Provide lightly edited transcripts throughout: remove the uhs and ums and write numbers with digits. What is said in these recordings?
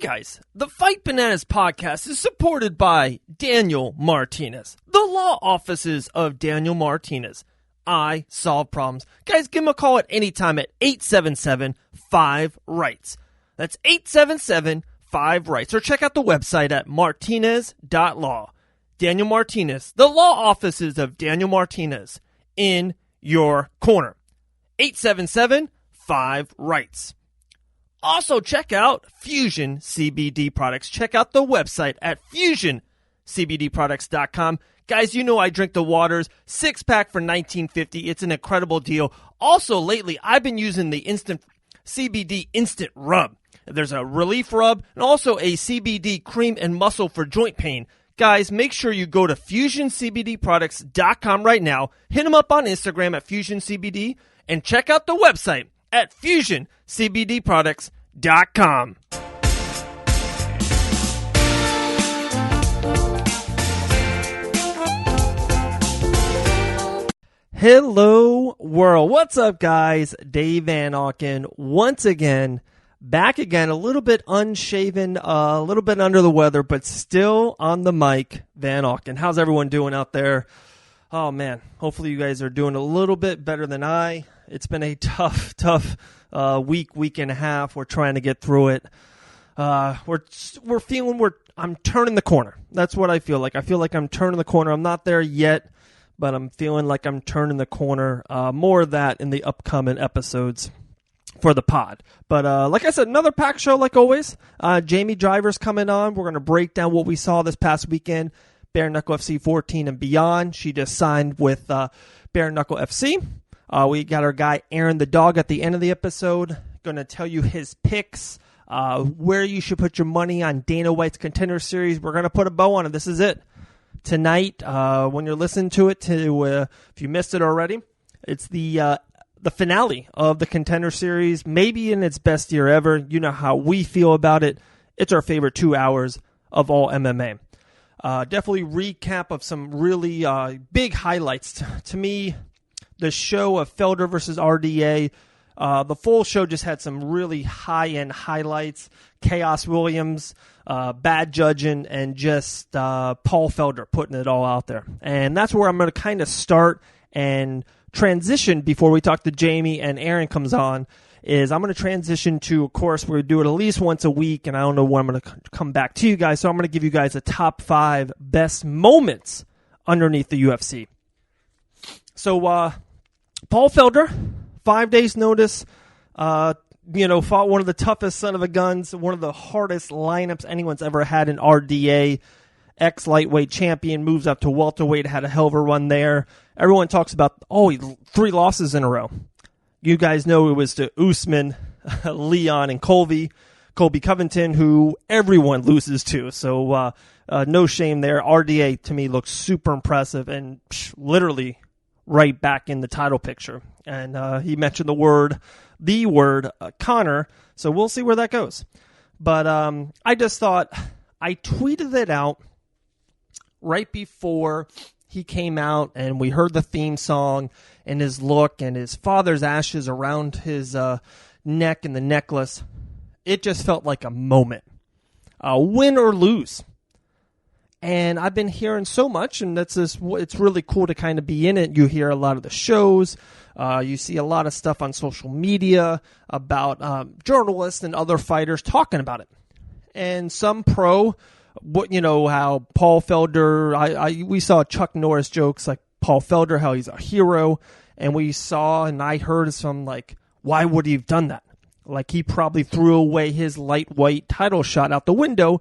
guys, the Fight Bananas podcast is supported by Daniel Martinez, the law offices of Daniel Martinez. I solve problems. Guys, give him a call at any time at 877-5-RIGHTS. That's 877-5-RIGHTS. Or check out the website at martinez.law. Daniel Martinez, the law offices of Daniel Martinez, in your corner. 877-5-RIGHTS. Also, check out Fusion CBD products. Check out the website at fusioncbdproducts.com. Guys, you know I drink the waters. 6-pack for $19.50. It's an incredible deal. Also, lately, I've been using the CBD Instant Rub. There's a relief rub and also a CBD cream and muscle for joint pain. Guys, make sure you go to fusioncbdproducts.com right now. Hit them up on Instagram at fusioncbd and check out the website at fusioncbdproducts.com. Hello, world. What's up, guys? Dave Van Auken once again, back again, a little bit unshaven, a little bit under the weather, but still on the mic, Van Auken. How's everyone doing out there? Oh, man. Hopefully you guys are doing a little bit better than I. It's been a tough week and a half. We're trying to get through it. I'm turning the corner. That's what I feel like. I feel like I'm turning the corner. I'm not there yet, but I'm feeling like I'm turning the corner. More of that in the upcoming episodes for the pod. But like I said, another packed show like always. Jamie Driver's coming on. We're going to break down what we saw this past weekend. Bare Knuckle FC 14 and beyond. She just signed with Bare Knuckle FC. We got our guy Aaron the Dog at the end of the episode. Going to tell you his picks, where you should put your money on Dana White's Contender Series. We're going to put a bow on it. This is it. Tonight, when you're listening to it, if you missed it already, it's the finale of the Contender Series, maybe in its best year ever. You know how we feel about it. It's our favorite 2 hours of all MMA. Definitely recap of some really big highlights. To me, the show of Felder versus RDA, the full show just had some really high-end highlights. Chaos Williams, bad judging, and just Paul Felder putting it all out there. And that's where I'm going to kind of start and transition before we talk to Jamie and Aaron comes on, is I'm going to transition to, of course, we do it at least once a week, and I don't know when I'm going to come back to you guys, so I'm going to give you guys a top 5 best moments underneath the UFC. So, Paul Felder, 5 days notice, fought one of the toughest son of a guns, one of the hardest lineups anyone's ever had in RDA. Ex-lightweight champion, moves up to welterweight, had a hell of a run there. Everyone talks about, 3 losses in a row. You guys know it was to Usman, Leon, and Colby Covington, who everyone loses to. So no shame there. RDA, to me, looks super impressive and literally right back in the title picture. And he mentioned the word Connor, so we'll see where that goes. But I just thought, I tweeted it out right before he came out, and we heard the theme song and his look and his father's ashes around his neck and the necklace. It just felt like a moment. Win or lose. And I've been hearing so much, and it's really cool to kind of be in it. You hear a lot of the shows. You see a lot of stuff on social media about journalists and other fighters talking about it. And some how Paul Felder, we saw Chuck Norris jokes like Paul Felder, how he's a hero. And we saw, and I heard some like, why would he have done that? Like he probably threw away his lightweight title shot out the window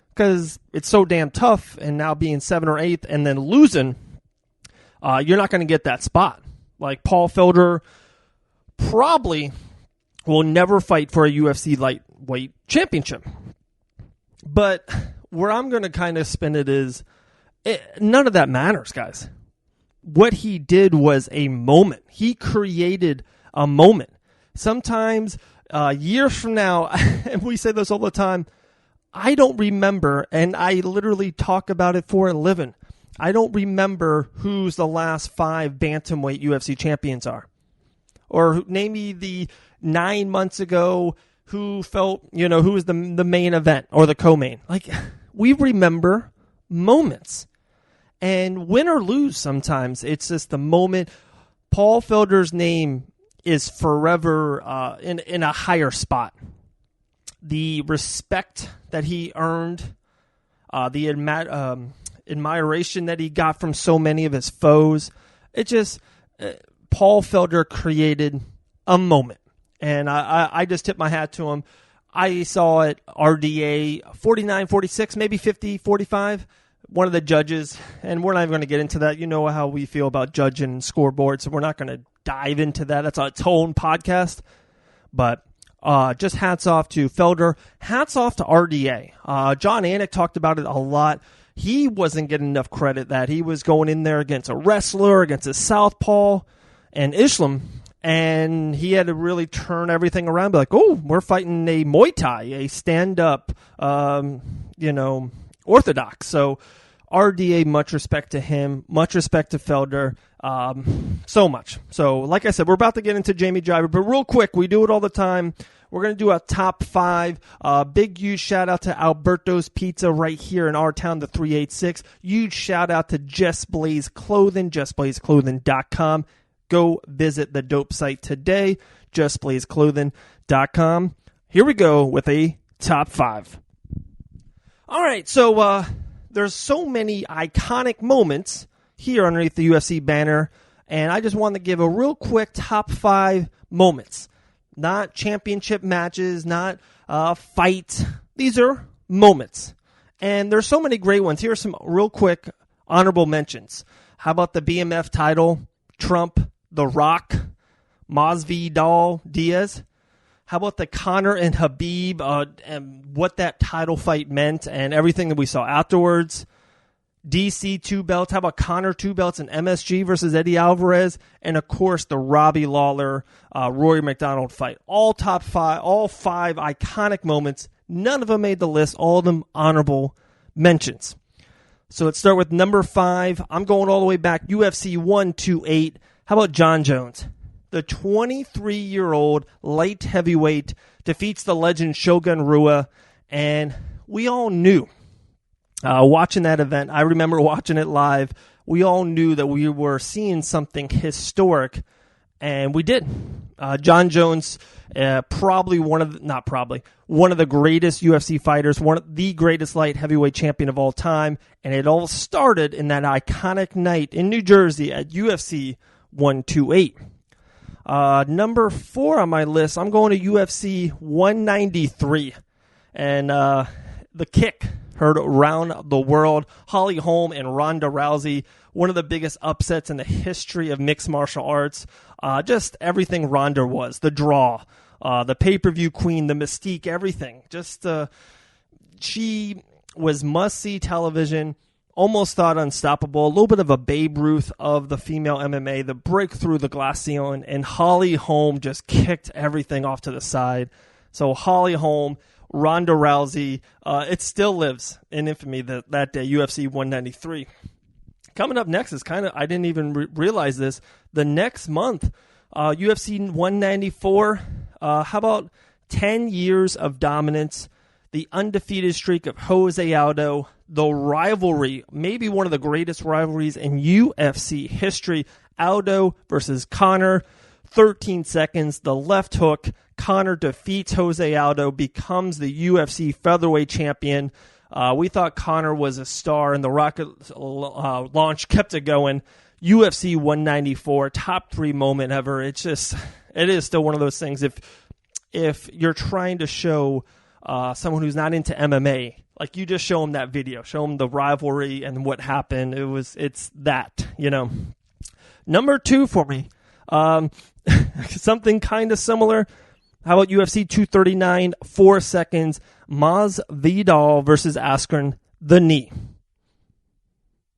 because it's so damn tough, and now being 7th or 8th and then losing, you're not going to get that spot. Like Paul Felder probably will never fight for a UFC lightweight championship. But where I'm going to kind of spin it is, none of that matters, guys. What he did was a moment. He created a moment. Sometimes years from now, and we say this all the time, I don't remember, and I literally talk about it for a living. I don't remember who's the last 5 bantamweight UFC champions are. Or name me the 9 months ago who felt, who was the main event or the co-main. Like, we remember moments. And win or lose sometimes, it's just the moment. Paul Felder's name is forever in a higher spot. The respect that he earned, the admiration that he got from so many of his foes, it just, Paul Felder created a moment. And I just tip my hat to him. I saw it RDA 49-46, maybe 50-45. One of the judges, and we're not even going to get into that. You know how we feel about judging scoreboards, so we're not going to dive into that. That's its own podcast. But just hats off to Felder. Hats off to RDA. John Anik talked about it a lot. He wasn't getting enough credit that he was going in there against a wrestler, against a southpaw, and Islam. And he had to really turn everything around, be like, oh, we're fighting a Muay Thai, a stand-up, orthodox. So RDA, much respect to him, much respect to Felder, so much. So like I said, we're about to get into Jamie Driver, but real quick, we do it all the time. We're going to do a top 5. Big huge shout out to Alberto's Pizza right here in our town, the 386. Huge shout out to Just Blaze Clothing, justblazeclothing.com. Go visit the dope site today, justblazeclothing.com. Here we go with a top 5. All right, so there's so many iconic moments here underneath the UFC banner, and I just wanted to give a real quick top 5 moments. Not championship matches, not fights. These are moments. And there's so many great ones. Here are some real quick honorable mentions. How about the BMF title, Trump, The Rock, Masvidal, Diaz? How about the Conor and Habib and what that title fight meant and everything that we saw afterwards? DC 2 belts. How about Conor 2 belts and MSG versus Eddie Alvarez? And, of course, the Robbie Lawler, Rory McDonald fight. All top 5, all 5 iconic moments. None of them made the list. All of them honorable mentions. So let's start with number 5. I'm going all the way back. UFC 128. How about Jon Jones? The 23-year-old light heavyweight defeats the legend Shogun Rua. And we all knew, watching that event, I remember watching it live, we all knew that we were seeing something historic, and we did. Jon Jones, probably one of the greatest UFC fighters, one of the greatest light heavyweight champion of all time, and it all started in that iconic night in New Jersey at UFC 128. Number 4 on my list, I'm going to UFC 193, and the kick heard around the world. Holly Holm and Ronda Rousey, one of the biggest upsets in the history of mixed martial arts. Just everything Ronda was, the draw, the pay-per-view queen, the mystique, everything. Just she was must-see television, almost thought unstoppable, a little bit of a Babe Ruth of the female MMA, the breakthrough the glass ceiling, and Holly Holm just kicked everything off to the side. So Holly Holm, Ronda Rousey, it still lives in infamy that day, UFC 193. Coming up next is I didn't even realize this, the next month, UFC 194, how about 10 years of dominance, the undefeated streak of Jose Aldo, the rivalry, maybe one of the greatest rivalries in UFC history, Aldo versus Conor, 13 seconds, the left hook, Conor defeats Jose Aldo, becomes the UFC featherweight champion. We thought Conor was a star, and the rocket launch kept it going. UFC 194, top 3 moment ever. It is still one of those things. If you're trying to show someone who's not into MMA, like, you just show them that video, show them the rivalry and what happened. It's that, Number 2 for me, something kind of similar. How about UFC 239, 4 seconds, Masvidal versus Askren, the knee.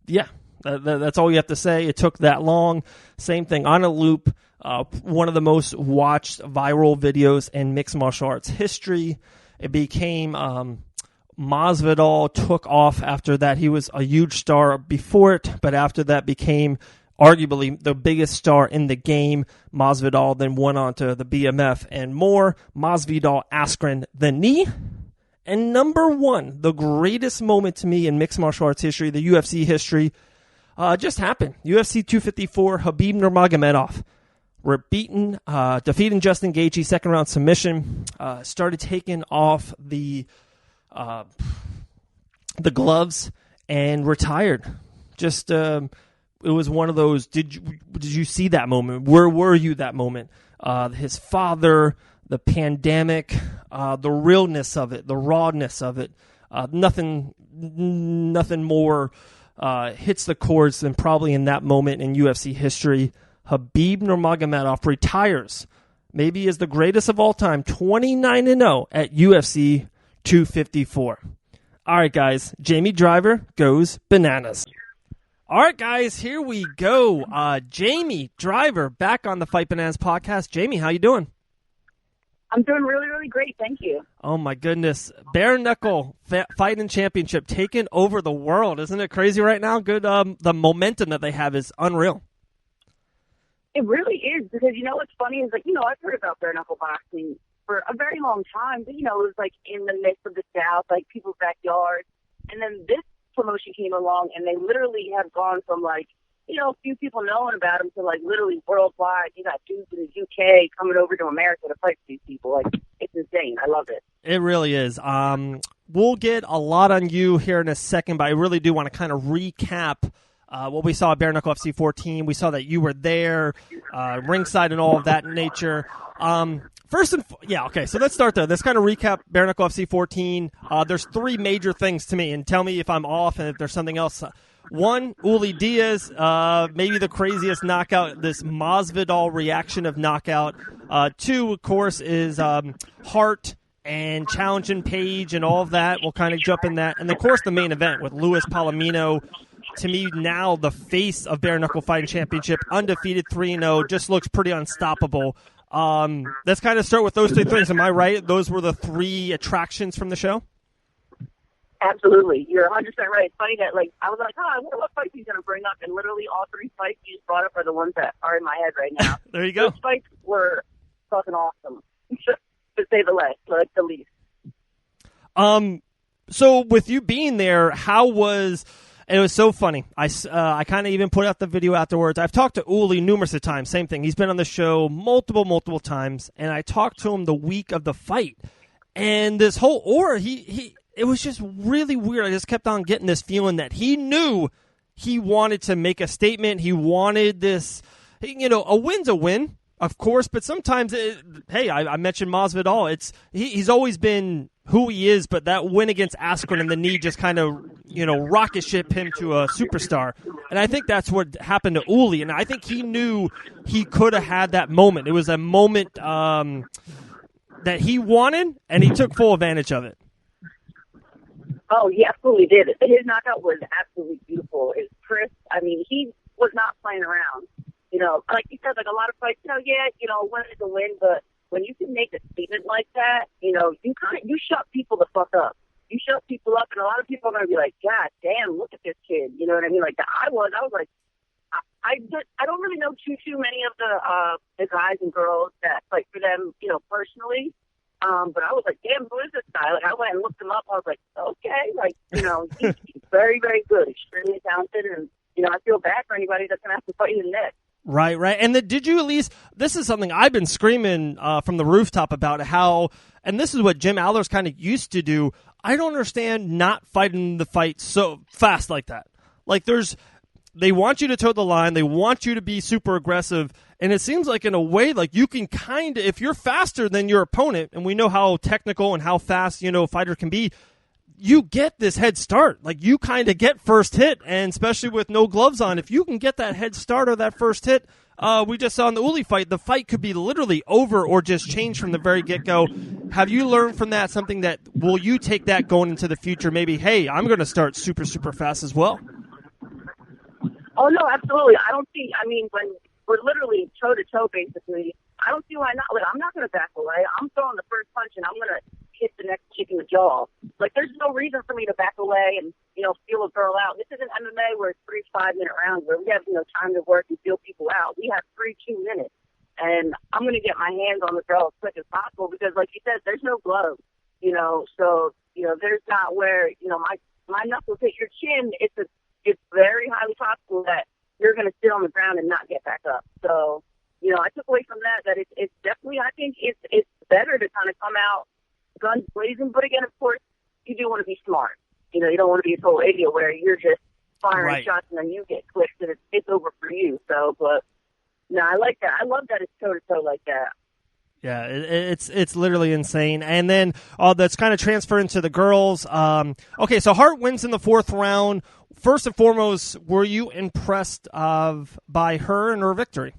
Yeah, that's all you have to say. It took that long. Same thing, on a loop. One of the most watched viral videos in mixed martial arts history. It became Masvidal took off after that. He was a huge star before it, but after that became arguably the biggest star in the game. Masvidal then went on to the BMF and more. Masvidal Askren the knee. And number one, the greatest moment to me in mixed martial arts history, the UFC history, just happened. UFC 254, Khabib Nurmagomedov. We're defeating Justin Gaethje, second round submission. Started taking off the gloves and retired. Just it was one of those. Did you see that moment? Where were you that moment? His father, the pandemic, the realness of it, the rawness of it. Nothing more hits the chords than probably in that moment in UFC history. Khabib Nurmagomedov retires, maybe is the greatest of all time, 29-0 at UFC 254. All right, guys, Jamie Driver goes bananas. All right, guys, here we go. Jamie Driver back on the Fight Bananas podcast. Jamie, how you doing? I'm doing really, really great. Thank you. Oh, my goodness. Bare knuckle fighting championship taking over the world. Isn't it crazy right now? Good. The momentum that they have is unreal. It really is, because, what's funny is, I've heard about bare knuckle boxing for a very long time, but, it was, in the midst of the South, people's backyards. And then this promotion came along, and they literally have gone from, a few people knowing about them to, literally worldwide. You got dudes in the UK coming over to America to fight these people. It's insane. I love it. It really is. We'll get a lot on you here in a second, but I really do want to kind of recap what we saw at Bare Knuckle FC 14. We saw that you were there, ringside and all of that nature. So let's start there. Let's kind of recap Bare Knuckle FC 14. There's three major things to me, and tell me if I'm off and if there's something else. One, Uli Diaz, maybe the craziest knockout, this Masvidal reaction of knockout. Two, of course, is Hart and challenging Page and all of that. We'll kind of jump in that. And, of course, the main event with Luis Palomino. To me, now the face of Bare Knuckle Fighting Championship, undefeated 3-0, just looks pretty unstoppable. Let's kind of start with those three things. Am I right? Those were the three attractions from the show? Absolutely. You're 100% right. It's funny that, I was I wonder what fights he's going to bring up, and literally all three fights you just brought up are the ones that are in my head right now. There you go. Those fights were fucking awesome, to say the least. So with you being there, how was... It was so funny. I kind of even put out the video afterwards. I've talked to Uli numerous of times. Same thing. He's been on the show multiple times, and I talked to him the week of the fight. And this whole aura, it was just really weird. I just kept on getting this feeling that he knew he wanted to make a statement. He wanted this, a win's a win, of course, but sometimes, I mentioned Masvidal. He's always been who he is, but that win against Askren and the knee just kind of, rocket ship him to a superstar. And I think that's what happened to Uli, and I think he knew he could have had that moment. It was a moment that he wanted, and he took full advantage of it. Oh, he absolutely did. His knockout was absolutely beautiful. It was crisp. I mean, he was not playing around. Like you said, a lot of fights, win is a win, but when you can make a statement like that, you shut people the fuck up. You shut people up, and a lot of people are going to be like, God damn, look at this kid. You know what I mean? I was like, I don't really know too many of the guys and girls that fight for them, personally. But I was like, damn, who is this guy? I went and looked him up. I was like, okay, he's very, very good, extremely talented, and, I feel bad for anybody that's going to have to fight in the neck. Right. And did you at least, this is something I've been screaming from the rooftop about how, and this is what Jim Aller's kind of used to do, I don't understand not fighting the fight so fast like that. They want you to toe the line, they want you to be super aggressive, and it seems like in a way, you can kind of, if you're faster than your opponent, and we know how technical and how fast, a fighter can be, you get this head start. You kind of get first hit, and especially with no gloves on, if you can get that head start or that first hit, we just saw in the Uli fight, the fight could be literally over or just change from the very get-go. Have you learned from that something that, will you take that going into the future? Maybe, hey, I'm going to start super, super fast as well. Oh, no, absolutely. When we're literally toe-to-toe, basically, I don't see why not. I'm not going to back away. I'm throwing the first punch, and I'm going to hit the next chick in the jaw. Like, there's no reason for me to back away and, feel a girl out. This isn't MMA where it's 3 5-minute rounds where we have, time to work and feel people out. We have 3 2-minutes. And I'm going to get my hands on the girl as quick as possible because, like you said, there's no gloves, So, there's not where, my knuckles hit your chin. It's very highly possible that you're going to sit on the ground and not get back up. So, I took away from that it's definitely, I think it's better to kind of come out guns blazing. But again, of course, you do want to be smart. You don't want to be a total idiot where you're just firing shots and then you get clipped and it's over for you. So, but no, I like that. I love that it's toe-to-toe like that. Yeah, it's literally insane. And then that's kind of transferring to the girls. Okay, so Hart wins in the 4th round. First and foremost, were you impressed by her and her victory?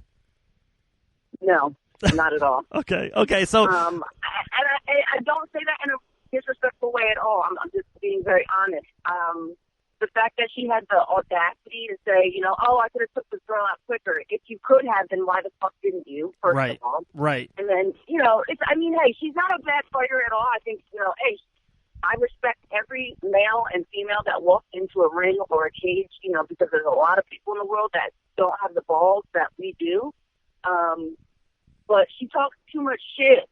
No, not at all. Okay, so I don't say that in a disrespectful way at all. I'm just being very honest. The fact that she had the audacity to say, I could have took this girl out quicker. If you could have, then why the fuck didn't you? First of all, right. And then, hey, she's not a bad fighter at all. I think, hey, I respect every male and female that walks into a ring or a cage, because there's a lot of people in the world that don't have the balls that we do. But she talks too much shit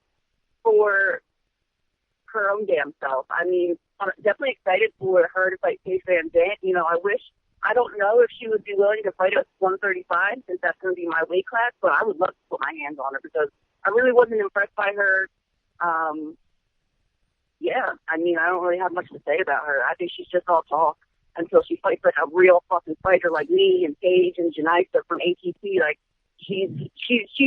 for her own damn self. I mean, I'm definitely excited for her to fight Paige Van Zandt. I don't know if she would be willing to fight at 135 since that's going to be my weight class, but I would love to put my hands on her because I really wasn't impressed by her. I mean, I don't really have much to say about her. I think she's just all talk until she fights like a real fucking fighter like me and Paige and Janisa from ATP. Like, she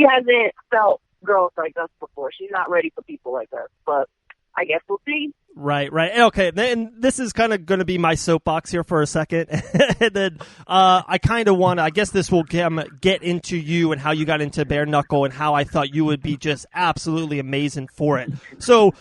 hasn't felt girls like us before. She's not ready for people like us, but I guess we'll see. Right. Okay, and this is kind of going to be my soapbox here for a second. And then I kind of want to, I guess this will get into you and how you got into bare knuckle and how I thought you would be just absolutely amazing for it. So,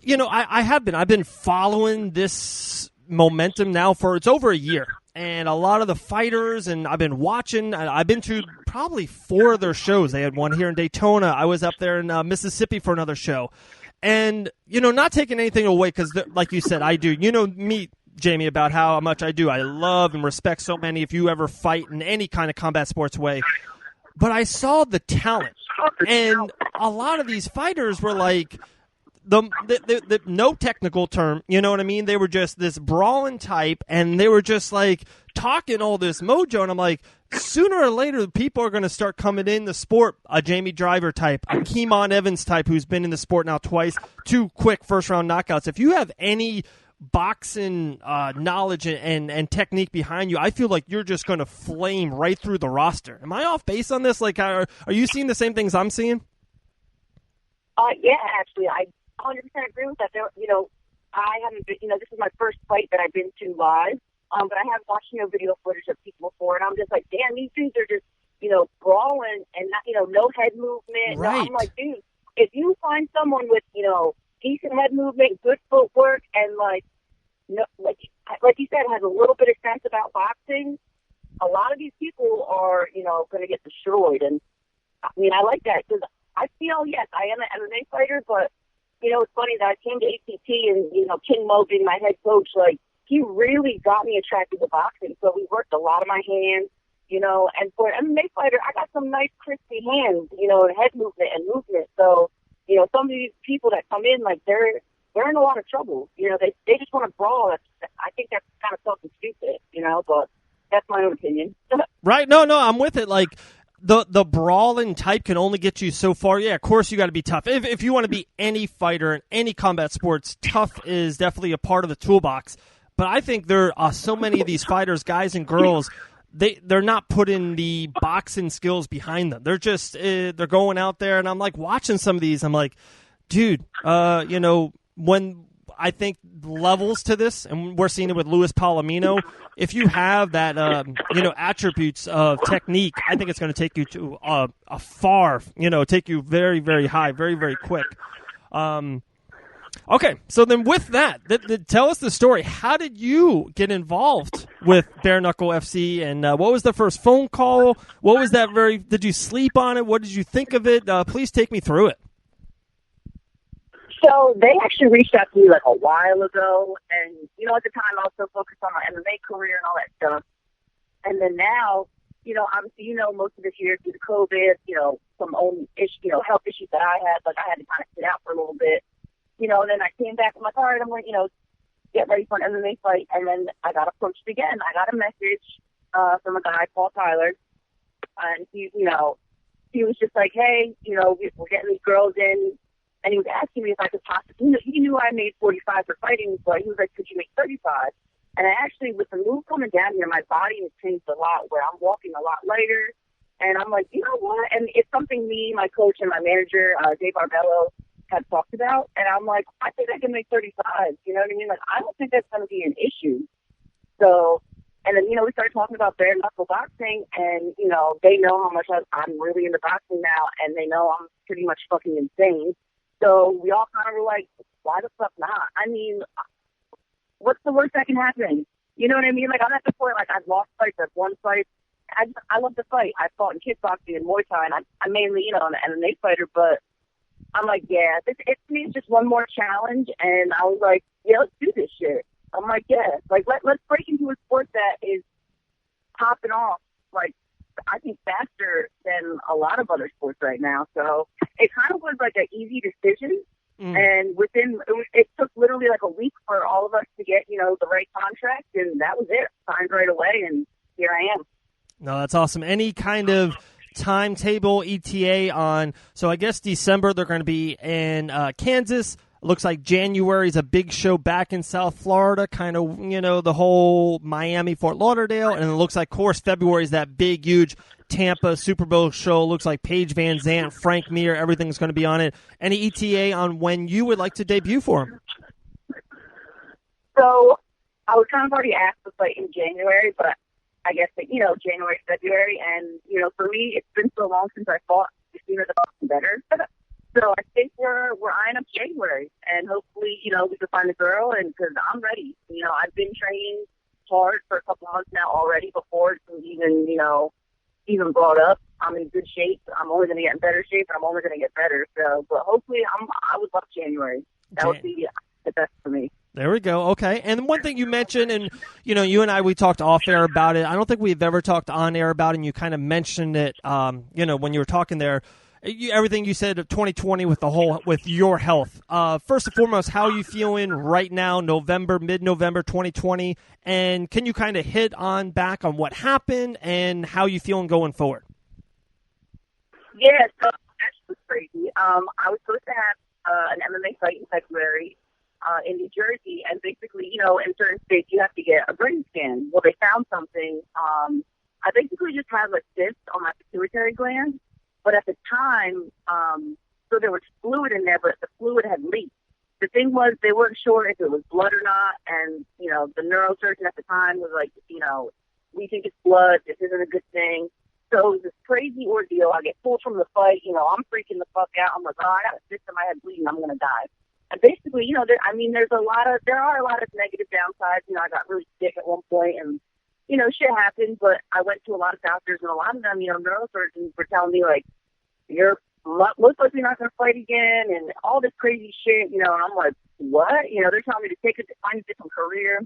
I've been following this momentum now for, it's over a year. And a lot of the fighters, and I've been watching, I've been to probably 4 of their shows. They had one here in Daytona. I was up there in Mississippi for another show. And, not taking anything away because, like you said, I do. You know me, Jamie, about how much I do. I love and respect so many if you ever fight in any kind of combat sports way. But I saw the talent. And a lot of these fighters were like, the no technical term, you know what I mean? They were just this brawling type, and they were just like talking all this mojo, and I'm like, sooner or later, people are going to start coming in the sport. A Jamie Driver type, a Keemon Evans type, who's been in the sport now twice, 2 quick first-round knockouts. If you have any boxing knowledge and technique behind you, I feel like you're just going to flame right through the roster. Am I off base on this? Like, are you seeing the same things I'm seeing? Yeah, actually, I 100% agree with that. I haven't been, this is my first fight that I've been to live, but I have watched, video footage of people before, and I'm just like, damn, these dudes are just, brawling and not, no head movement. Right. No, I'm like, dude, if you find someone with, decent head movement, good footwork, and like you said, has a little bit of sense about boxing, a lot of these people are, going to get destroyed. And I mean, I like that because I feel, yes, I am an MMA fighter, but it's funny that I came to ATP and, King Mo being my head coach, like, he really got me attracted to boxing. So we worked a lot of my hands, and for an MMA fighter, I got some nice crispy hands, and head movement and movement. So, some of these people that come in, like, they're in a lot of trouble. They just want to brawl. I think that's kind of fucking stupid, but that's my own opinion. Right. No, I'm with it. Like, the brawling type can only get you so far. Yeah, of course you got to be tough. If you want to be any fighter in any combat sports, tough is definitely a part of the toolbox. But I think there are so many of these fighters, guys and girls, they're not putting the boxing skills behind them. They're just they're going out there, and I'm like watching some of these. I'm like, dude, when I think levels to this, and we're seeing it with Luis Palomino. If you have that, attributes of technique, I think it's going to take you to a far, take you very, very high, very, very quick. Okay, so then with that, tell us the story. How did you get involved with Bare Knuckle FC, and what was the first phone call? What was that did you sleep on it? What did you think of it? Please take me through it. So they actually reached out to me like a while ago, and at the time I was so focused on my MMA career and all that stuff. And then now, obviously, most of this year due to COVID, some own health issues that I had, like I had to kind of sit out for a little bit, and then I came back. I'm like, all right, I'm like, get ready for an MMA fight. And then I got approached again. I got a message from a guy, Paul Tyler, and he was just like, hey, we're getting these girls in. And he was asking me if I could possibly, he knew I made 45 for fighting, but he was like, could you make 35? And I actually, with the move coming down here, my body has changed a lot, where I'm walking a lot lighter. And I'm like, you know what? And it's something me, my coach, and my manager, Dave Arbello, had talked about. And I'm like, I think I can make 35. You know what I mean? Like, I don't think that's going to be an issue. So, and then, we started talking about bare knuckle boxing, and, they know how much I'm really into boxing now, and they know I'm pretty much fucking insane. So we all kind of were like, why the fuck not? I mean, what's the worst that can happen? You know what I mean? Like, I'm at the point, like, I've lost fights, I've won fights. I love to fight. I fought in kickboxing and Muay Thai, and I'm mainly, an MMA fighter, but I'm like, yeah, to me, it's just one more challenge, and I was like, yeah, let's do this shit. I'm like, yeah, like, let's break into a sport that is popping off, like, I think faster than a lot of other sports right now. So it kind of was like an easy decision. And it took literally like a week for all of us to get, the right contract. And that was it. Signed right away. And here I am. No, that's awesome. Any kind of timetable, ETA on, so I guess December they're going to be in Kansas. Looks like January is a big show back in South Florida, kind of, the whole Miami, Fort Lauderdale. And it looks like, of course, February is that big, huge Tampa Super Bowl show. Looks like Paige Van Zandt, Frank Mir, everything's going to be on it. Any ETA on when you would like to debut for him? So I was kind of already asked to fight in January, but I guess that, January, February. And, for me, it's been so long since I fought, the sooner the better. So I think we're eyeing up January, and hopefully, we can find a girl, and because I'm ready. I've been training hard for a couple months now already before it's even brought up. I'm in good shape. I'm only going to get in better shape, and I'm only going to get better. So, but hopefully, I would love January. That would be the best for me. There we go. Okay. And one thing you mentioned, and, you and I, we talked off air about it. I don't think we've ever talked on air about it, and you kind of mentioned it, when you were talking there. Everything you said of 2020 with your health. First and foremost, how are you feeling right now, mid-November 2020? And can you kind of hit on back on what happened and how you feeling going forward? Yeah, so that's was crazy. I was supposed to have an MMA fight in February in New Jersey, and basically, in certain states you have to get a brain scan. Well, they found something. I basically just had a cyst on my pituitary gland. But at the time, so there was fluid in there, but the fluid had leaked. The thing was, they weren't sure if it was blood or not, and, the neurosurgeon at the time was like, we think it's blood, this isn't a good thing. So it was this crazy ordeal. I get pulled from the fight, I'm freaking the fuck out. I'm like, oh, I got a cyst in my head bleeding, I'm going to die. And basically, there are a lot of negative downsides. I got really sick at one point, and shit happened, but I went to a lot of doctors, and a lot of them, neurosurgeons were telling me, like, you're most likely not going to fight again, and all this crazy shit, and I'm like, what? They're telling me to find a different career.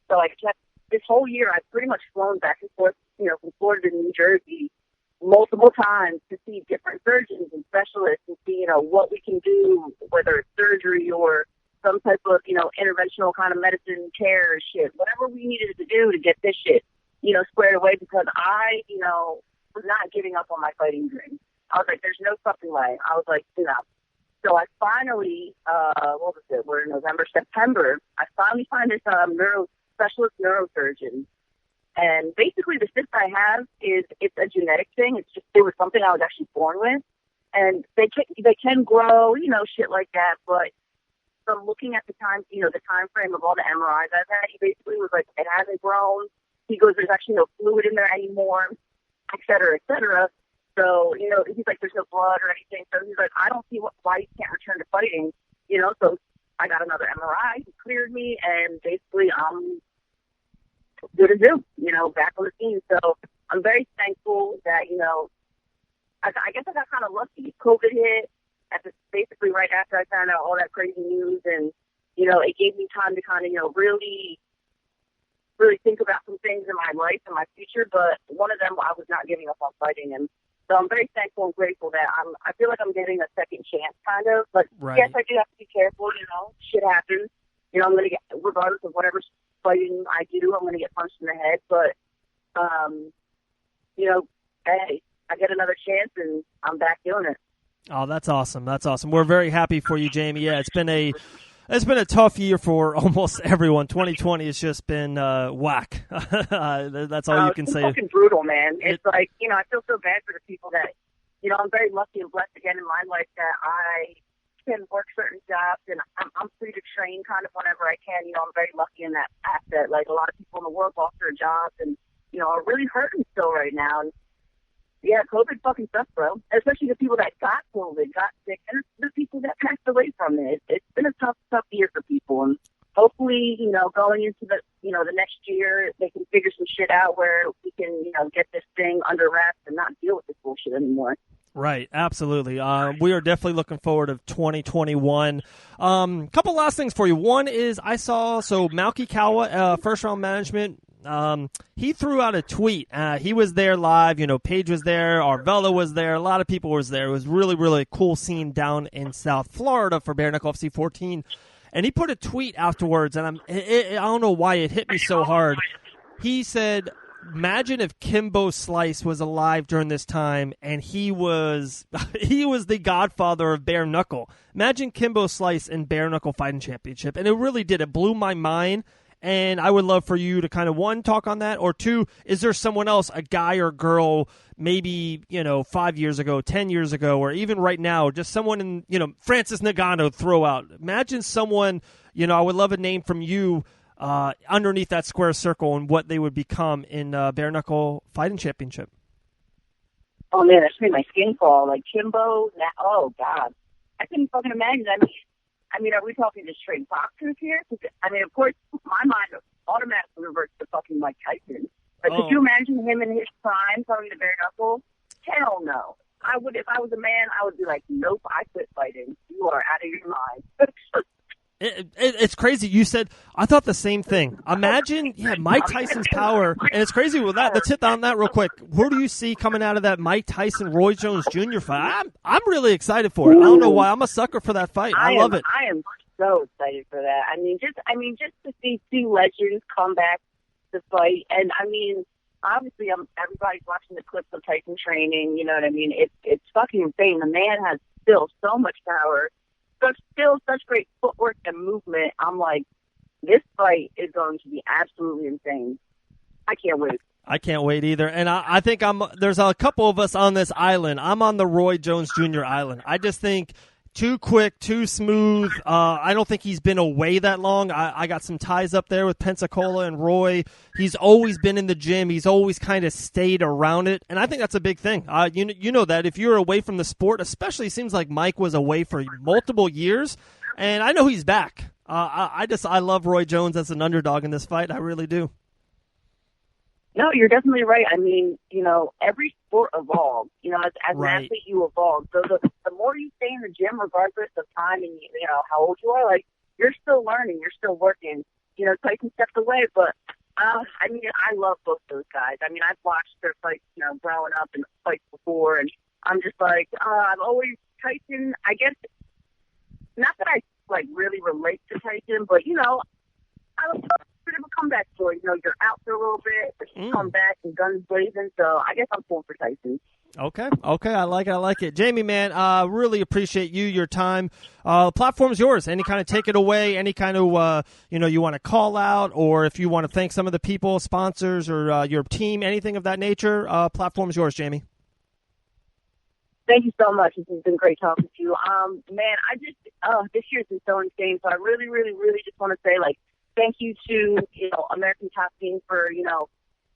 So I kept, this whole year, I've pretty much flown back and forth, from Florida to New Jersey multiple times to see different surgeons and specialists and see, what we can do, whether it's surgery or some type of, interventional kind of medicine care shit, whatever we needed to do to get this shit, squared away, because I, was not giving up on my fighting dream. I was like, there's no fucking way. I was like, So I finally, we're in November, September, I finally find this specialist neurosurgeon. And basically the cyst I have it's a genetic thing. It was something I was actually born with. And they can grow, shit like that, but from looking at the time, the time frame of all the MRIs I've had, he basically was like, it hasn't grown. He goes, there's actually no fluid in there anymore, et cetera, et cetera. So, he's like, there's no blood or anything. So he's like, I don't see why you can't return to fighting, So I got another MRI. He cleared me, and basically I'm good as new, back on the scene. So I'm very thankful that, I guess I got kind of lucky. COVID hit. basically right after I found out all that crazy news, and it gave me time to kind of really think about some things in my life and my future. But one of them, I was not giving up on fighting, and so I'm very thankful and grateful that I feel like I'm getting a second chance, kind of. But yes, I do have to be careful. Shit happens. I'm gonna get, regardless of whatever fighting I do, I'm gonna get punched in the head. But hey, I get another chance, and I'm back doing it. Oh, that's awesome. That's awesome. We're very happy for you, Jamie. Yeah, it's been a tough year for almost everyone. 2020 has just been whack. That's all you can say. It's fucking brutal, man. It's like, I feel so bad for the people that, I'm very lucky and blessed again in my life that I can work certain jobs, and I'm free to train kind of whenever I can. I'm very lucky in that aspect. Like, a lot of people in the world lost their jobs and, are really hurting still right now. And yeah, COVID fucking sucks, bro. Especially the people that got COVID, got sick, and the people that passed away from it. It's been a tough year for people. And hopefully, going into the next year, they can figure some shit out where we can, get this thing under wraps and not deal with this bullshit anymore. Right, absolutely. We are definitely looking forward to 2021. Couple last things for you. One is Malky Kawa, first round management. He threw out a tweet. He was there live. Paige was there. Arvella was there. A lot of people was there. It was really, really cool scene down in South Florida for Bare Knuckle FC 14. And he put a tweet afterwards, and I don't know why it hit me so hard. He said, imagine if Kimbo Slice was alive during this time, and he was the godfather of Bare Knuckle. Imagine Kimbo Slice in Bare Knuckle Fighting Championship. And it really did. It blew my mind. And I would love for you to kind of, one, talk on that, or two, is there someone else, a guy or girl, maybe, 5 years ago, 10 years ago, or even right now, just someone in, Francis Ngannou throw out. Imagine someone, I would love a name from you underneath that square circle and what they would become in Bare Knuckle Fighting Championship. Oh, man, that's made my skin crawl. Like Kimbo, oh, God. I couldn't fucking imagine. I mean, are we talking just straight boxers here? Of course, my mind automatically reverts to fucking Mike Tyson. But could you imagine him in his prime coming to Bare Knuckle? Hell no. I would, if I was a man, I would be like, nope, I quit fighting. You are out of your mind. It's crazy. You said, I thought the same thing. Imagine, Mike Tyson's power. And it's crazy with that. Let's hit on that real quick. Who do you see coming out of that Mike Tyson, Roy Jones Jr. fight? I'm really excited for it. I don't know why. I'm a sucker for that fight. I love it. I am so excited for that. Just to see two legends come back to fight. And obviously, everybody's watching the clips of Tyson training. You know what I mean? It's fucking insane. The man has still so much power. But still such great footwork and movement. I'm like, this fight is going to be absolutely insane. I can't wait. I can't wait either. And I think there's a couple of us on this island. I'm on the Roy Jones Jr. island. I just think too quick, too smooth. I don't think he's been away that long. I got some ties up there with Pensacola and Roy. He's always been in the gym. He's always kind of stayed around it. And I think that's a big thing. You know that if you're away from the sport, especially it seems like Mike was away for multiple years. And I know he's back. I love Roy Jones as an underdog in this fight. I really do. No, you're definitely right. Every sport evolves. As an athlete, you evolve. So the more you stay in the gym, regardless of time and how old you are, like, you're still learning, you're still working. Tyson stepped away, but I love both those guys. I've watched their fights, growing up and fights before, and I'm just like, I've always Tyson. I guess not that I really relate to Tyson, but I was a bit of a comeback story. You're out for a little bit, but you come back and guns blazing. So I guess I'm pulling for Tyson. Okay, I like it. Jamie, man, really appreciate your time. The platform's yours. Any kind of take it away, any kind of, you want to call out, or if you want to thank some of the people, sponsors, or your team, anything of that nature, platform's yours, Jamie. Thank you so much. This has been great talking to you. Man, this year's been so insane. So I really, really, really just want to say, thank you to, American Top Team for,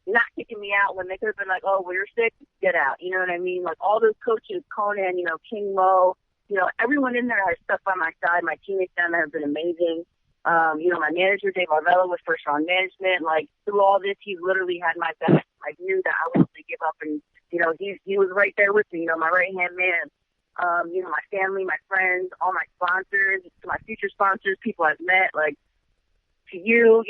not kicking me out when they could have been like, oh, well, you're sick, get out. You know what I mean? Like, all those coaches, Conan, King Mo, everyone in there has stuck by my side. My teammates down there have been amazing. My manager, Dave Arvella, with first round management. Like, through all this, he's literally had my back. I knew that I wasn't going to give up, and, he was right there with me, my right-hand man. My family, my friends, all my sponsors, to my future sponsors, people I've met, like, to you,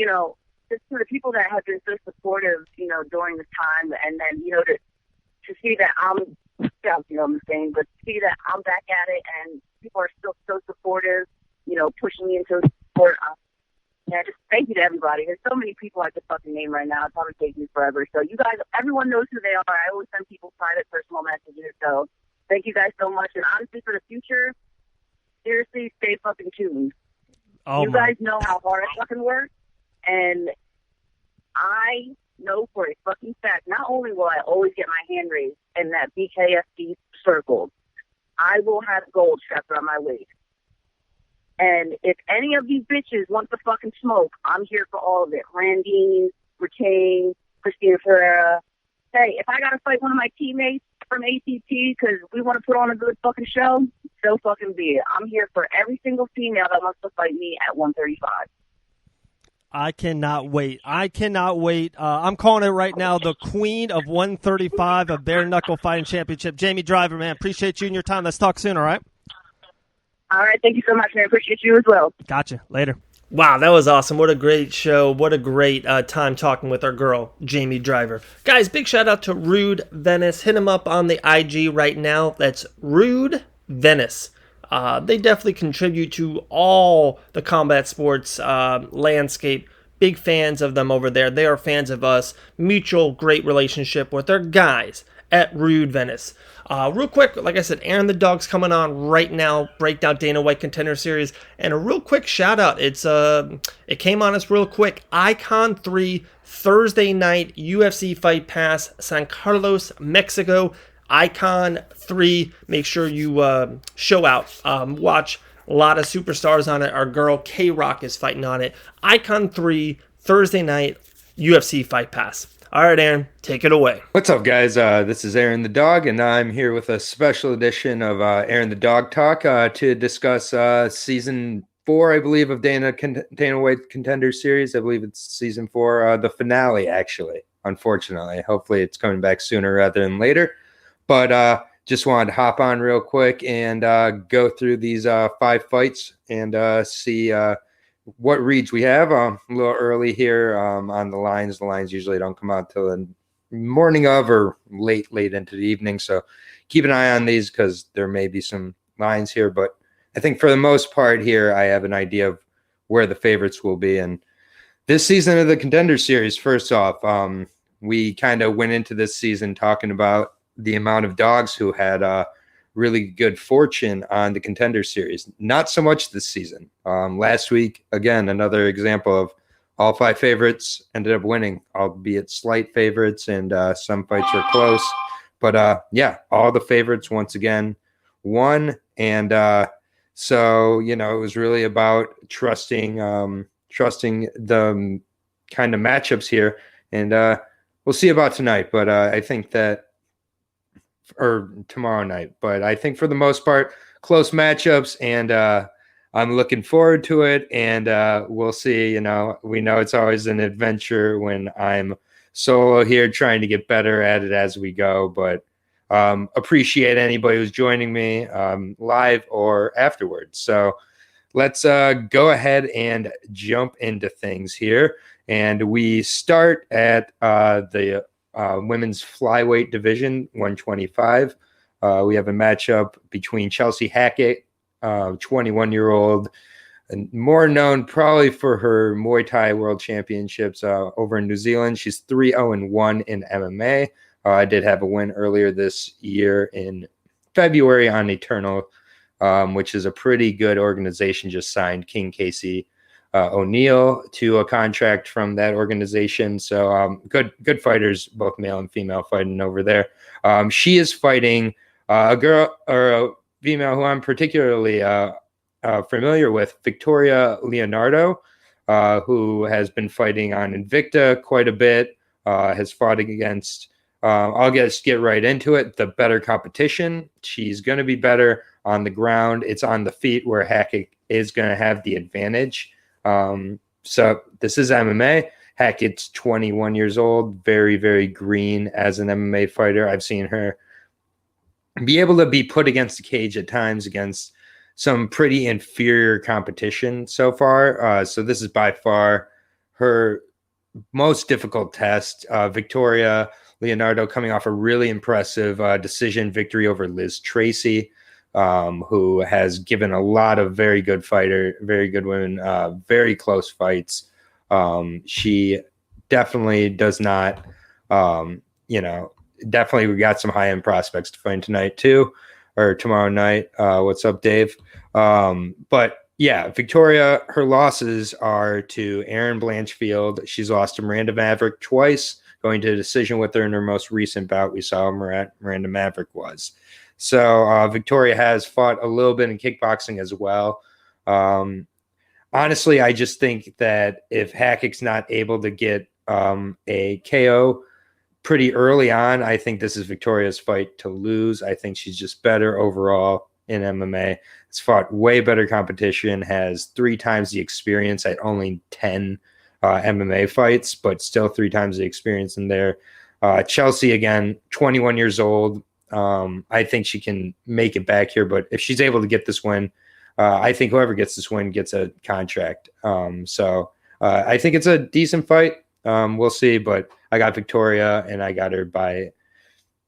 just to the people that have been so supportive, during this time. And then, to see that I'm saying, but to see that I'm back at it and people are still so supportive, pushing me into sport. Yeah, just thank you to everybody. There's so many people I could fucking name right now. It's probably taking me forever. So you guys, everyone knows who they are. I always send people private personal messages. So thank you guys so much. And honestly, for the future, seriously, stay fucking tuned. You guys know how hard I fucking work. And I know for a fucking fact, not only will I always get my hand raised in that BKFC circle, I will have gold strapped around my waist. And if any of these bitches want the fucking smoke, I'm here for all of it. Randine, Retain, Christina Ferreira. Hey, if I gotta fight one of my teammates from ATT because we want to put on a good fucking show, so fucking be it. I'm here for every single female that wants to fight me at 135. I cannot wait. I'm calling it right now, the queen of 135 of Bare Knuckle Fighting Championship. Jamie Driver, man, appreciate you and your time. Let's talk soon, all right? All right, thank you so much, man. Appreciate you as well. Gotcha. Later. Wow, that was awesome. What a great show. What a great time talking with our girl, Jamie Driver. Guys, big shout out to Rude Venice. Hit him up on the IG right now. That's Rude Venice. They definitely contribute to all the combat sports landscape. Big fans of them over there. They are fans of us. Mutual great relationship with their guys at Rude Venice. Real quick, like I said, Aaron the Dog's coming on right now, breakdown Dana White Contender Series, and a real quick shout out. It came on us real quick. Icon 3 Thursday night UFC Fight Pass, San Carlos, Mexico. Icon 3. Make sure you show out. Watch a lot of superstars on it. Our girl K-Rock is fighting on it. Icon 3 Thursday night UFC Fight Pass. All right, Aaron, take it away. What's up, guys? This is Aaron the Dog, and I'm here with a special edition of Aaron the Dog Talk to discuss Season 4, I believe, of Dana White Contender Series. I believe it's Season 4, the finale, actually, unfortunately. Hopefully it's coming back sooner rather than later. But just wanted to hop on real quick and go through these 5 fights and see what reads we have. A little early here on the lines. The lines usually don't come out till the morning of or late into the evening. So keep an eye on these because there may be some lines here. But I think for the most part here, I have an idea of where the favorites will be. And this season of the Contender Series, first off, we kind of went into this season talking about the amount of dogs who had really good fortune on the Contender Series. Not so much this season. Last week, again, another example of all 5 favorites ended up winning, albeit slight favorites, and some fights were close. But yeah, all the favorites once again won. And so, it was really about trusting the kind of matchups here. And we'll see about tonight. But I think that or tomorrow night. But I think for the most part, close matchups, and I'm looking forward to it. And we'll see. We know it's always an adventure when I'm solo here trying to get better at it as we go. But appreciate anybody who's joining me live or afterwards. So let's go ahead and jump into things here. And we start at the women's flyweight division, 125. We have a matchup between Chelsea Hackett, 21-year-old, and more known probably for her Muay Thai World Championships over in New Zealand. She's 3-0-1 in MMA. I did have a win earlier this year in February on Eternal, which is a pretty good organization. Just signed King Casey O'Neill to a contract from that organization. So good fighters, both male and female, fighting over there. She is fighting a girl or a female who I'm particularly familiar with, Victoria Leonardo, who has been fighting on Invicta quite a bit, has fought against, I'll just get right into it, the better competition. She's going to be better on the ground. It's on the feet where Hackett is going to have the advantage. So this is MMA. Hackett's 21 years old, very, very green as an MMA fighter. I've seen her be able to be put against the cage at times against some pretty inferior competition so far. So this is by far her most difficult test. Victoria Leonardo coming off a really impressive decision victory over Liz Tracy, who has given a lot of very good women, very close fights. She definitely does not, definitely we got some high-end prospects to find tonight too, or tomorrow night. What's up, Dave? But yeah, Victoria, her losses are to Erin Blanchfield. She's lost to Miranda Maverick twice, going to a decision with her in her most recent bout. We saw Miranda Maverick was. So Victoria has fought a little bit in kickboxing as well. Honestly, I just think that if Hackett's not able to get a KO pretty early on, I think this is Victoria's fight to lose. I think she's just better overall in MMA. It's fought way better competition, has 3 times the experience at only 10 MMA fights, but still 3 times the experience in there. Chelsea, again, 21 years old. I think she can make it back here, but if she's able to get this win, I think whoever gets this win gets a contract. So I think it's a decent fight. We'll see, but I got Victoria, and I got her by,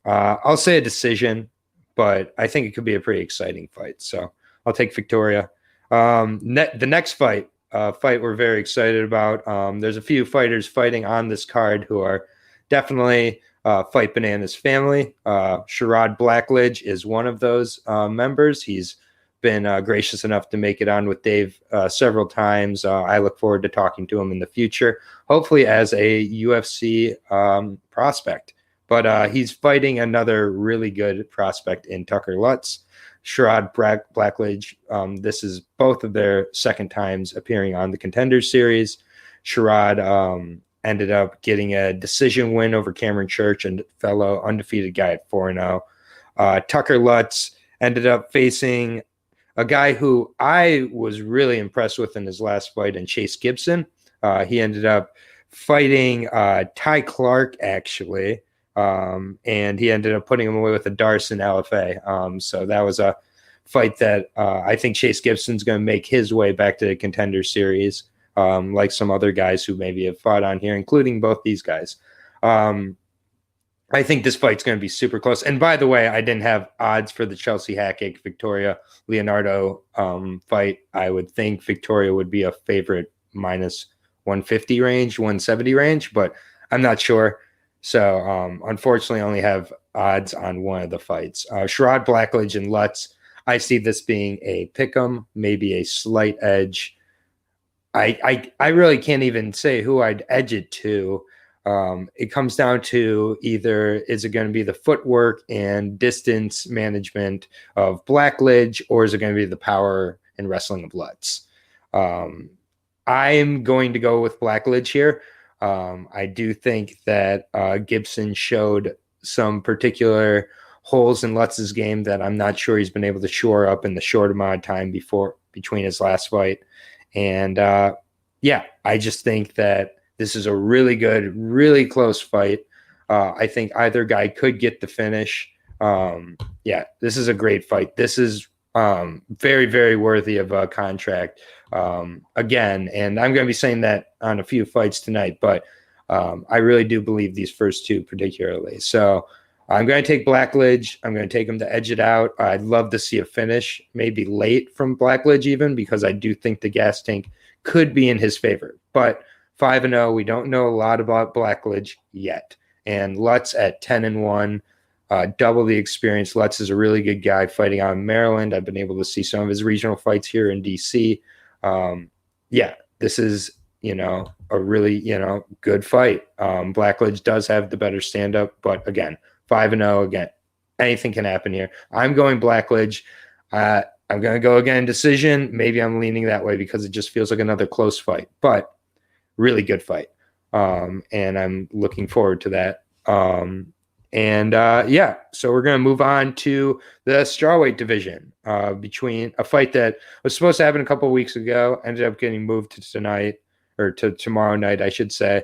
I'll say a decision, but I think it could be a pretty exciting fight. So I'll take Victoria. The next fight we're very excited about. There's a few fighters fighting on this card who are definitely Fight Bananas family. Sherrod Blackledge is one of those members. He's been gracious enough to make it on with Dave several times. I look forward to talking to him in the future, hopefully as a UFC prospect. But he's fighting another really good prospect in Tucker Lutz. Sherrod Blackledge. This is both of their second times appearing on the Contenders Series. Sherrod ended up getting a decision win over Cameron Church, and fellow undefeated guy at 4-0. Tucker Lutz ended up facing a guy who I was really impressed with in his last fight, in Chase Gibson. He ended up fighting Ty Clark, actually, and he ended up putting him away with a Darson LFA. So that was a fight that I think Chase Gibson's going to make his way back to the Contender Series, like some other guys who maybe have fought on here, including both these guys. I think this fight's going to be super close. And by the way, I didn't have odds for the Chelsea Hackett Victoria Leonardo fight. I would think Victoria would be a favorite minus 150 range, 170 range, but I'm not sure. So unfortunately, I only have odds on one of the fights. Sherrod Blackledge and Lutz, I see this being a pick'em, maybe a slight edge. I really can't even say who I'd edge it to. It comes down to either is it going to be the footwork and distance management of Blackledge, or is it going to be the power and wrestling of Lutz? I'm going to go with Blackledge here. I do think that Gibson showed some particular holes in Lutz's game that I'm not sure he's been able to shore up in the short amount of time between his last fight. And I just think that this is a really good, really close fight. I think either guy could get the finish. This is a great fight. This is very, very worthy of a contract. Again, and I'm going to be saying that on a few fights tonight, but I really do believe these first two particularly. So I'm going to take Blackledge. I'm going to take him to edge it out. I'd love to see a finish, maybe late from Blackledge even, because I do think the gas tank could be in his favor. But 5-0, we don't know a lot about Blackledge yet. And Lutz at 10-1, double the experience. Lutz is a really good guy fighting out in Maryland. I've been able to see some of his regional fights here in DC. This is, a really, good fight. Blackledge does have the better stand-up, but again, 5-0, again, anything can happen here. I'm going Blackledge. I'm going to go again decision. Maybe I'm leaning that way because it just feels like another close fight, but really good fight. And I'm looking forward to that. So we're going to move on to the strawweight division between a fight that was supposed to happen a couple of weeks ago, ended up getting moved to tonight, or to tomorrow night, I should say.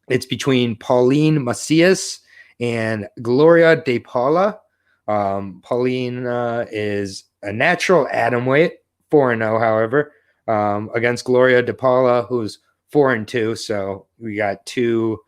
It's between Pauline Macias and Gloria de Paula. Pauline is a natural atomweight, 4-0, however, against Gloria de Paula, who's 4-2. So we got two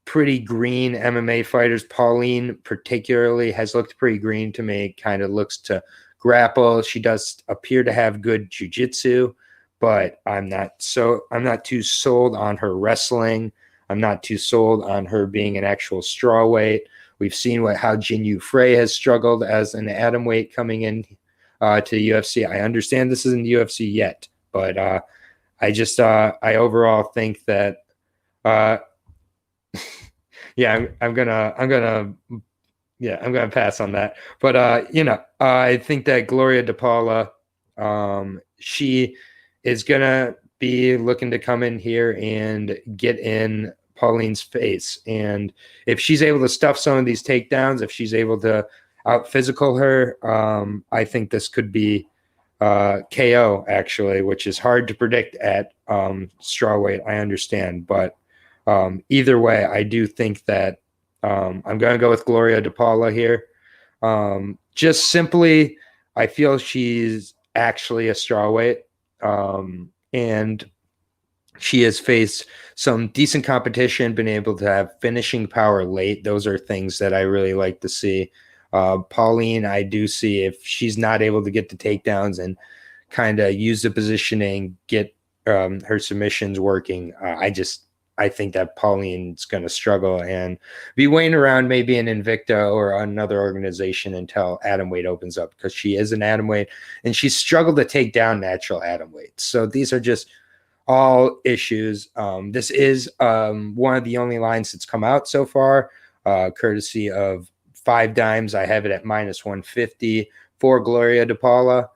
pretty green MMA fighters. Pauline particularly has looked pretty green to me, kind of looks to grapple. She does appear to have good jiu-jitsu, but I'm not too sold on her wrestling. I'm not too sold on her being an actual strawweight. We've seen how Jinyu Frey has struggled as an atomweight coming in to the UFC. I understand this isn't the UFC yet, but I overall think that I'm gonna pass on that. But I think that Gloria de Paula, she is gonna be looking to come in here and get in Pauline's face. And if she's able to stuff some of these takedowns, if she's able to out physical her, I think this could be KO, actually, which is hard to predict at strawweight. I understand, but either way, I do think that I'm going to go with Gloria de Paula here. Just simply, I feel she's actually a strawweight, and she has faced some decent competition, been able to have finishing power late. Those are things that I really like to see. Pauline, I do see if she's not able to get the takedowns and kind of use the positioning, get her submissions working. I think that Pauline's going to struggle and be waiting around maybe an Invicta or another organization until atomweight opens up, because she is an atomweight and she's struggled to take down natural atomweights. So these are just all issues. This is one of the only lines that's come out so far, courtesy of 5 Dimes. I have it at -150 for Gloria de Paula.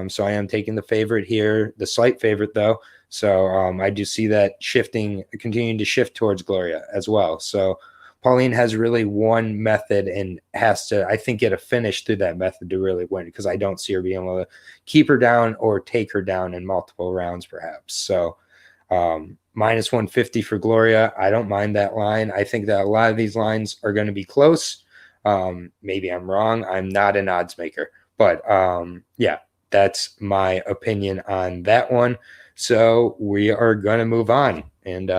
So I am taking the favorite here, the slight favorite though. So I do see that continuing to shift towards Gloria as well. So Pauline has really one method and has to, I think, get a finish through that method to really win, because I don't see her being able to keep her down or take her down in multiple rounds, perhaps. So -150 for Gloria. I don't mind that line. I think that a lot of these lines are going to be close. Maybe I'm wrong. I'm not an odds maker, but that's my opinion on that one. So we are going to move on. And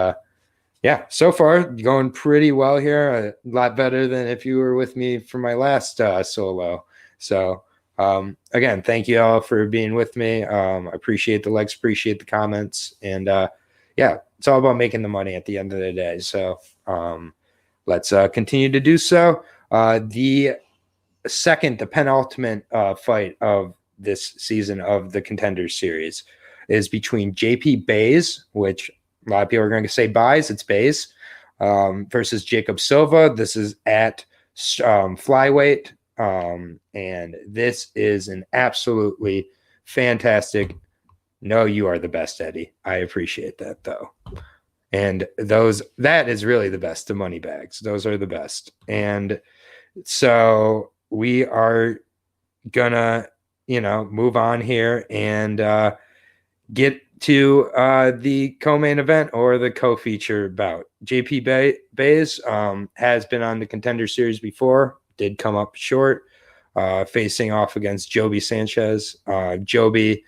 so far going pretty well here. A lot better than if you were with me for my last solo. So again, thank you all for being with me. Appreciate the likes, appreciate the comments. And it's all about making the money at the end of the day. So let's continue to do so. The penultimate fight of this season of the Contenders Series is between JP Bays, which a lot of people are going to say buys, it's Bays, versus Jacob Silva. This is at flyweight, and this is an absolutely fantastic. No, you are the best, Eddie. I appreciate that, though. And that is really the best, the money bags. Those are the best. And so we are gonna, move on here and get to the co-main event or the co-feature bout. JP Bays has been on the Contender Series before, did come up short, facing off against Joby Sanchez. Joby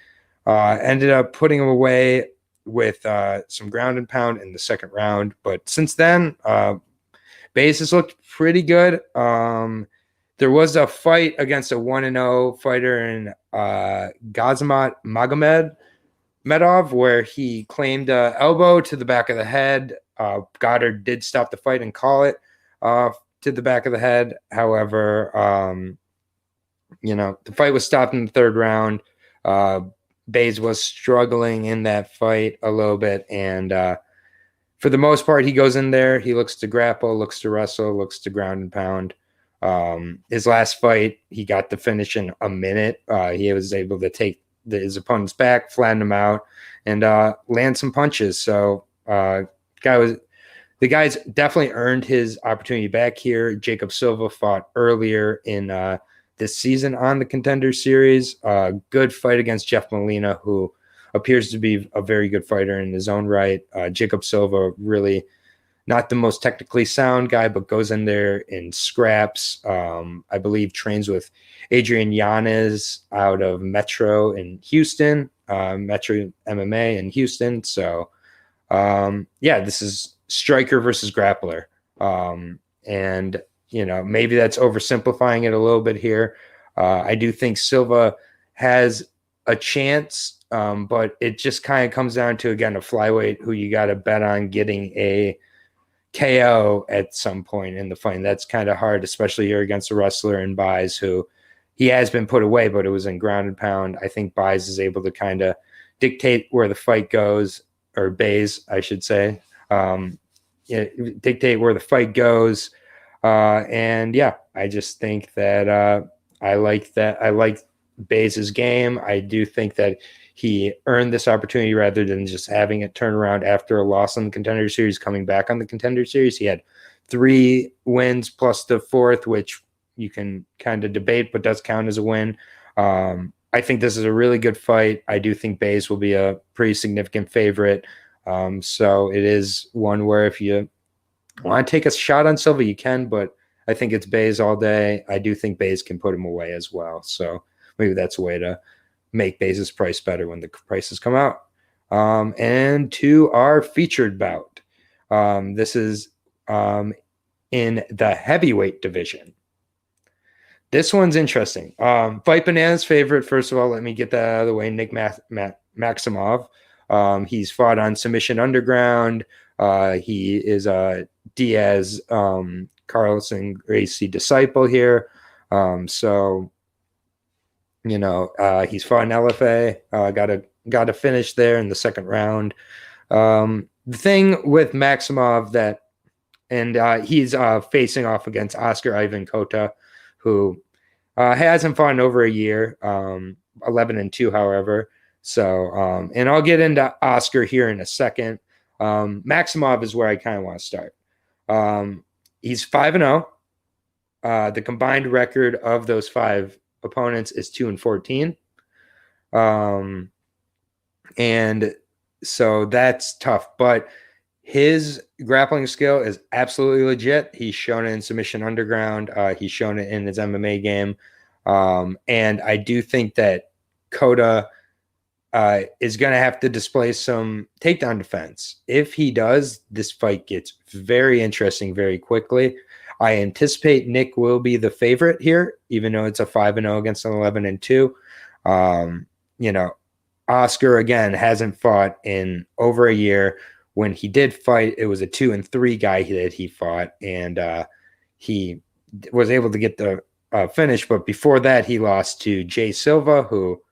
ended up putting him away with some ground and pound in the second round. But since then, Bays has looked pretty good. There was a fight against a 1-0 fighter in Gazimat Magomedov, where he claimed an elbow to the back of the head. Goddard did stop the fight and call it to the back of the head. However, the fight was stopped in the third round. Bays was struggling in that fight a little bit. And for the most part, he goes in there. He looks to grapple, looks to wrestle, looks to ground and pound. His last fight, he got the finish in a minute. He was able to take his opponent's back, flatten him out, and land some punches. So the guy's definitely earned his opportunity back here. Jacob Silva fought earlier in this season on the Contender Series. Good fight against Jeff Molina, who appears to be a very good fighter in his own right. Jacob Silva really not the most technically sound guy, but goes in there and scraps. I believe trains with Adrian Yanez out of Metro in Houston, Metro MMA in Houston. So, this is striker versus grappler. And, maybe that's oversimplifying it a little bit here. I do think Silva has a chance, but it just kind of comes down to, again, a flyweight who you got to bet on getting a KO at some point in the fight. And that's kind of hard, especially here against a wrestler in Baez, who he has been put away, but it was in ground and pound. I think Baez is able to kind of dictate where the fight goes, or Baez, I should say, dictate where the fight goes. I just think that I like Baez's game. I do think that he earned this opportunity rather than just having it turn around after a loss on the Contender Series, coming back on the Contender Series. He had 3 wins plus the 4th, which you can kind of debate, but does count as a win. I think this is a really good fight. I do think Baez will be a pretty significant favorite. So it is one where if you want to take a shot on Silva, you can, but I think it's Baez all day. I do think Baez can put him away as well. So maybe that's a way to make Baez's price better when the prices come out. And to our featured bout. This is in the heavyweight division. This one's interesting. Fight Banana's favorite, first of all, let me get that out of the way, Nick Maximov. He's fought on Submission Underground. He is a Diaz Carlson Gracie disciple here. He's fought in LFA. Got a finish there in the second round. The thing with Maximov he's facing off against Oscar Ivan Kota, who hasn't fought in over a year, 11-2, however. So, and I'll get into Oscar here in a second. Maximov is where I kind of want to start. He's 5-0. The combined record of those 5 opponents is 2-14. And so that's tough, but his grappling skill is absolutely legit. He's shown it in Submission Underground. He's shown it in his MMA game. And I do think that Kota is going to have to display some takedown defense. If he does, this fight gets very interesting very quickly. I anticipate Nick will be the favorite here, even though it's a 5-0 against an 11-2. Oscar, again, hasn't fought in over a year. When he did fight, it was a 2-3 guy that he fought, and he was able to get the finish. But before that, he lost to Jay Silva, who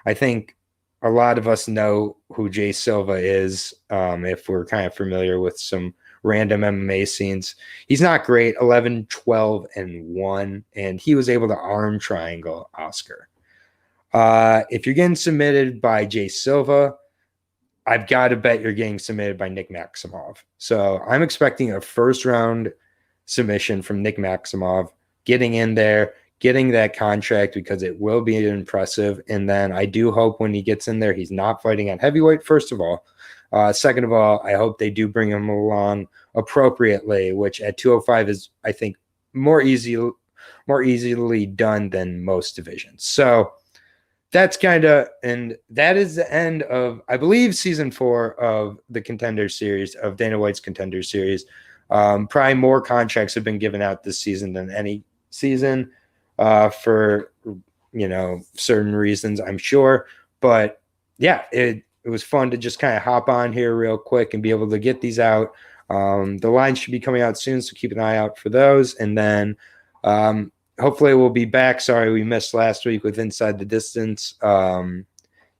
I think a lot of us know who Jay Silva is, if we're kind of familiar with some random MMA scenes. He's not great, 11-12-1, and he was able to arm triangle Oscar. If you're getting submitted by Jay Silva, I've got to bet you're getting submitted by Nick Maximov. So I'm expecting a first round submission from Nick Maximov, getting in there, getting that contract, because it will be impressive. And then I do hope when he gets in there, he's not fighting at heavyweight, first of all. Second of all, I hope they do bring him along appropriately, which at 205 is, I think, more easily done than most divisions. So that's and that is the end of, I believe, season 4 of the Contender Series, of Dana White's Contender Series. Probably more contracts have been given out this season than any season, for, certain reasons, I'm sure. But yeah, it was fun to just kind of hop on here real quick and be able to get these out. The lines should be coming out soon, so keep an eye out for those. And then hopefully we'll be back. Sorry we missed last week with Inside the Distance.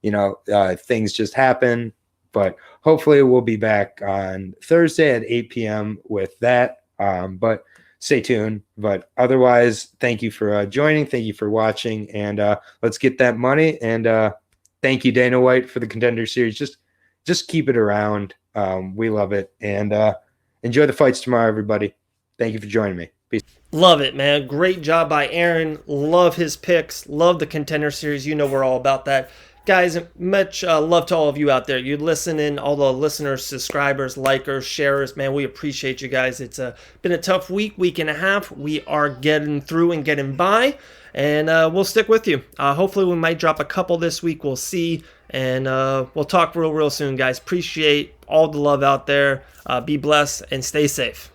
Things just happen, but hopefully we'll be back on Thursday at 8 p.m. with that. But stay tuned. But otherwise, thank you for joining. Thank you for watching. And let's get that money. And thank you, Dana White, for the Contender Series. Just keep it around. We love it. And enjoy the fights tomorrow, everybody. Thank you for joining me. Peace. Love it, man. Great job by Aaron. Love his picks. Love the Contender Series. We're all about that. Guys, much love to all of you out there. You listening, all the listeners, subscribers, likers, sharers, man, we appreciate you guys. It's been a tough week and a half. We are getting through and getting by, and we'll stick with you. Hopefully we might drop a couple this week. We'll see, and we'll talk real soon, guys. Appreciate all the love out there. Be blessed and stay safe.